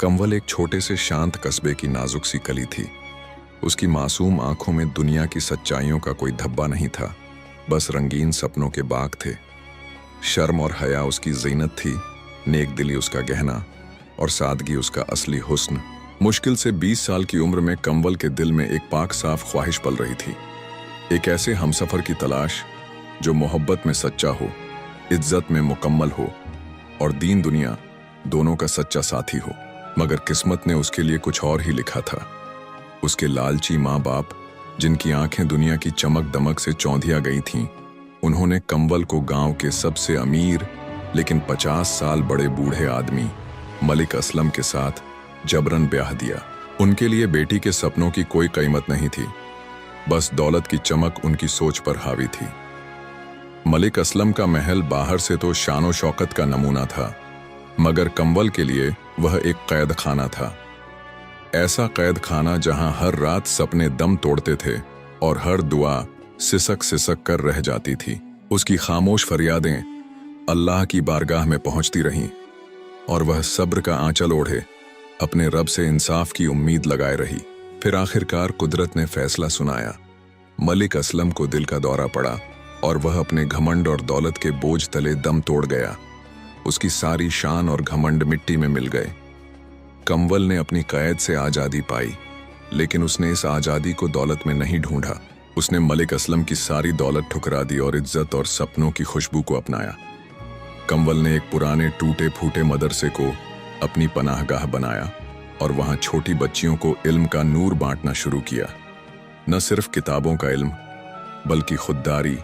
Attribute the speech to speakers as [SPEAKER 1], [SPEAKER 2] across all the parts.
[SPEAKER 1] कंवल एक छोटे से शांत कस्बे की नाजुक सी कली थी। उसकी मासूम आंखों में दुनिया की सच्चाइयों का कोई धब्बा नहीं था, बस रंगीन सपनों के बाग थे। शर्म और हया उसकी ज़ीनत थी, नेक दिली उसका गहना और सादगी उसका असली हुस्न। मुश्किल से 20 साल की उम्र में कंवल के दिल में एक पाक साफ ख्वाहिश पल रही थी, एक ऐसे हमसफर की तलाश जो मोहब्बत में सच्चा हो, इज्जत में मुकम्मल हो और दीन दुनिया दोनों का सच्चा साथी हो। मगर किस्मत ने उसके लिए कुछ और ही लिखा था। उसके लालची माँ बाप, जिनकी आंखें दुनिया की चमक दमक से चौंधिया गई थीं, उन्होंने कंवल को गांव के सबसे अमीर लेकिन 50 साल बड़े बूढ़े आदमी मलिक असलम के साथ जबरन ब्याह दिया। उनके लिए बेटी के सपनों की कोई कीमत नहीं थी, बस दौलत की चमक उनकी सोच पर हावी थी। मलिक असलम का महल बाहर से तो शानो शौकत का नमूना था, मगर कंवल के लिए वह एक कैद खाना था। ऐसा कैद खाना जहां हर रात सपने दम तोड़ते थे और हर दुआ सिसक सिसक कर रह जाती थी। उसकी खामोश फरियादें अल्लाह की बारगाह में पहुंचती रहीं और वह सब्र का आंचल ओढ़े अपने रब से इंसाफ की उम्मीद लगाए रही। फिर आखिरकार कुदरत ने फैसला सुनाया। मलिक असलम को दिल का दौरा पड़ा और वह अपने घमंड और दौलत के बोझ तले दम तोड़ गया। उसकी सारी शान और घमंड मिट्टी में मिल गए। कंवल ने अपनी कैद से आज़ादी पाई, लेकिन उसने इस आज़ादी को दौलत में नहीं ढूंढा। उसने मलिक असलम की सारी दौलत ठुकरा दी और इज्जत और सपनों की खुशबू को अपनाया। कंवल ने एक पुराने टूटे फूटे मदरसे को अपनी पनाहगाह बनाया और वहां छोटी बच्चियों को इल्म का नूर बांटना शुरू किया। न सिर्फ किताबों का इल्म, बल्कि खुददारी,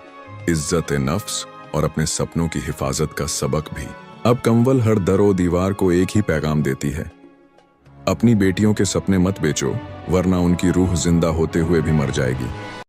[SPEAKER 1] इज्जत नफ्स और अपने सपनों की हिफाजत का सबक भी। अब कंवल हर दरो दीवार को एक ही पैगाम देती है, अपनी बेटियों के सपने मत बेचो, वरना उनकी रूह जिंदा होते हुए भी मर जाएगी।